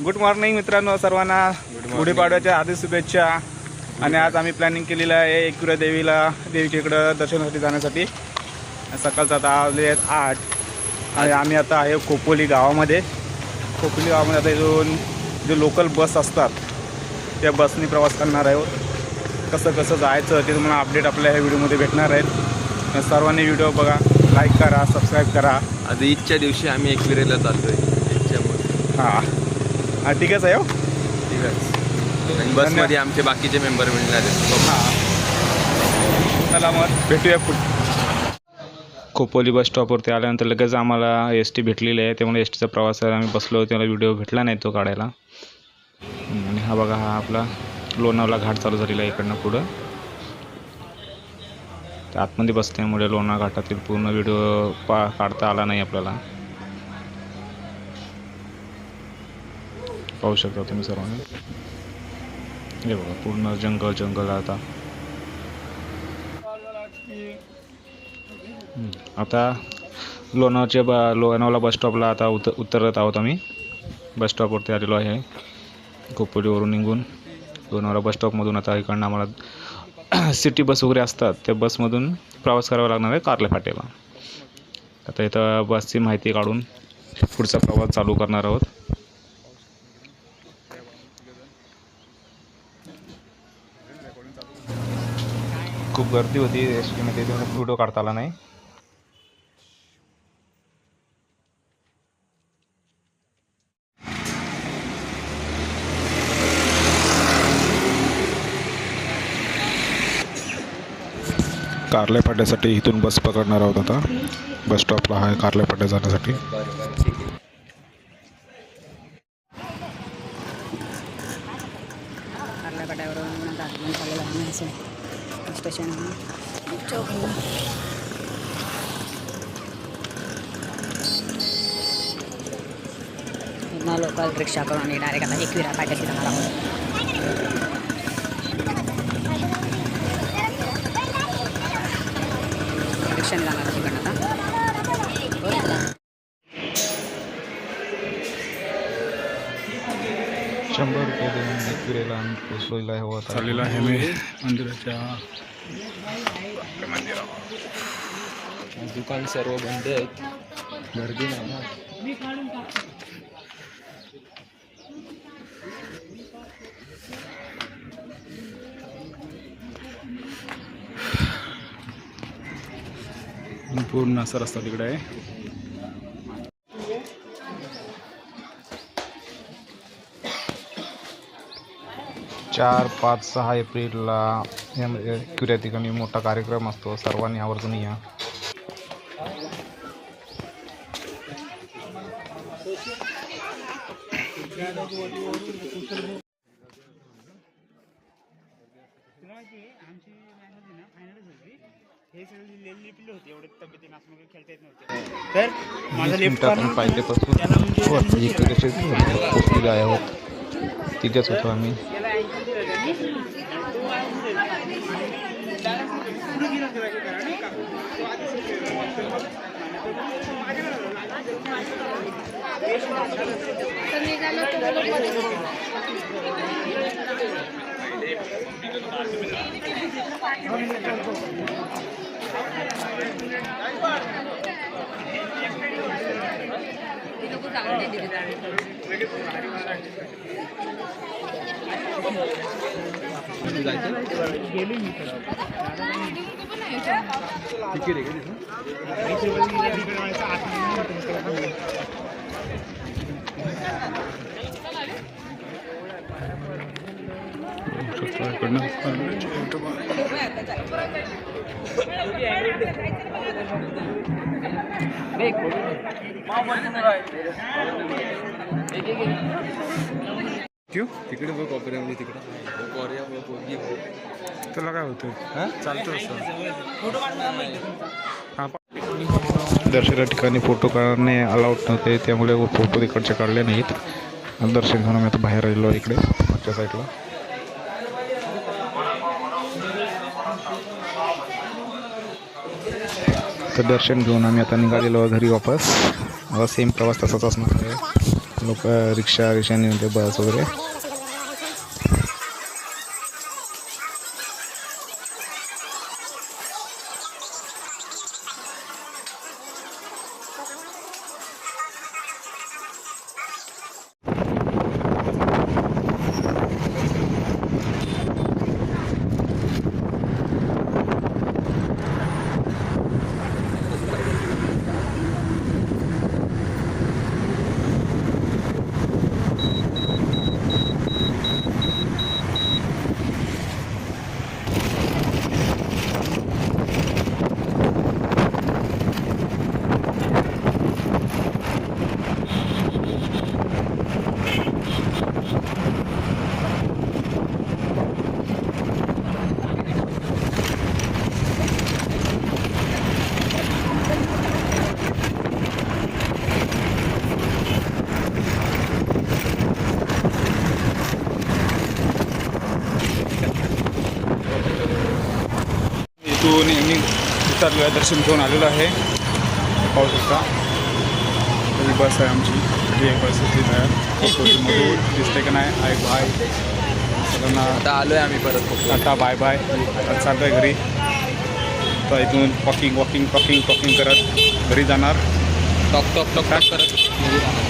Good morning मित्रांनो सर्वांना. गुढीपाडव्याच्या हार्दिक शुभेच्छा. आणि आज आम्ही प्लॅनिंग केलेलं आहे एकविरा देवीच्या इकडं दर्शनासाठी जाण्यासाठी. सकाळचं आता वाजले आहेत 8 आणि आम्ही आता आहे खोपोली गावामध्ये. आता इथून जे लोकल बस असतात त्या बसनी प्रवास करणार आहोत. कसं जायचं ते तुम्हाला अपडेट आपल्या ह्या व्हिडिओमध्ये भेटणार आहेत. सर्वांनी व्हिडिओ बघा, लाईक करा, सबस्क्राईब करा. आज ईदच्या दिवशी आम्ही एकविरेला जातोय. हां ठीक आहे साहेब. ठीक आहे. आणि बसमध्ये आमचे बाकीचे मेंबर मिळणार आहेत. हां चला मग भेटूया पुढे. खोपोली बस स्टॉपवरती आल्यानंतर लगेच आम्हाला एस टी भेटलेली आहे. त्यामुळे एस टीचा प्रवास आम्ही बसलो. त्याला व्हिडिओ भेटला नाही तो काढायला. आणि हा बघा, हा आपला लोणावळा घाट चालू झालेला आहे इकडनं पुढं. तर आतमध्ये बसल्यामुळे लोणावळा घाटातील पूर्ण व्हिडिओ काढता आला नाही आपल्याला. पाहू शकता तुम्ही सर्वांनी. हे बघा पूर्ण जंगल आता लोणावळा बस स्टॉपला आता उतरत आहोत आम्ही. बस स्टॉपवरती आलेलो आहे. खोपोलीवरून निघून लोणावळा बस स्टॉपमधून आता इकडनं आम्हाला सिटी बस वगैरे असतात त्या बसमधून प्रवास करावा लागणार आहे कारले फाट्याला. आता इथं बसची माहिती काढून पुढचा प्रवास चालू करणार आहोत. खूप गर्दी होती एस टीमध्ये, व्हिडिओ काढता आला नाही. कारले फाट्यासाठी इथून बस पकडणार आहोत. आता बस स्टॉपला आहे कारले फाट्या जाण्यासाठी. कारल्या फाट्यावरून दादरून चाललेलं आहे स्टेशन लोकल रिक्षा करून आणि डायरेक्ट आता एकविरा फाट्याशी जाणार आहोत. रिक्षाने जाणार तिकडनं आता. 100 रुपये देऊन एकविरेला आम्ही पोचलेला आहे. चाललेला आहे मी मंदिराच्या दुकान सर्व बंद आहेत. गर्दी नाही ना. पूर्ण असा रस्ता तिकडे आहे. चार 5, 6 एप्रिलला एकविरा ठिकाणी मोठा कार्यक्रम असतो. सर्वांनी आवर्जून या. तर माझा लेफ्ट पाहिजेपासून आहोत तिथेच होतो आम्ही. तिकडे बघ कोपऱ्यामध्ये. तिकडे त्याला काय होतं? चालतो दर्शना ठिकाणी फोटो काढणे अलाउड नव्हते, त्यामुळे फोटो तिकडचे काढले नाहीत. दर्शन घेऊन आम्ही आता बाहेर आलेलो इकडे मागच्या साईडला. तर दर्शन घेऊन आम्ही आता निघालेलो घरी वापस. सेम प्रवास तसाच असणार आहे. लोक रिक्षाने येते, बस वगैरे. इथून उतरलो आहे, दर्शन घेऊन आलेलो आहे. पाहू शकता ही बस आहे आमची. ही एक बस होती मधून दिसते का नाही. आहे बाय सगळ्यांना. आता आलोय आम्ही परत. Tata bye bye. चाललो आहे घरी. तर इथून वॉकिंग करत घरी जाणार. टॉक करत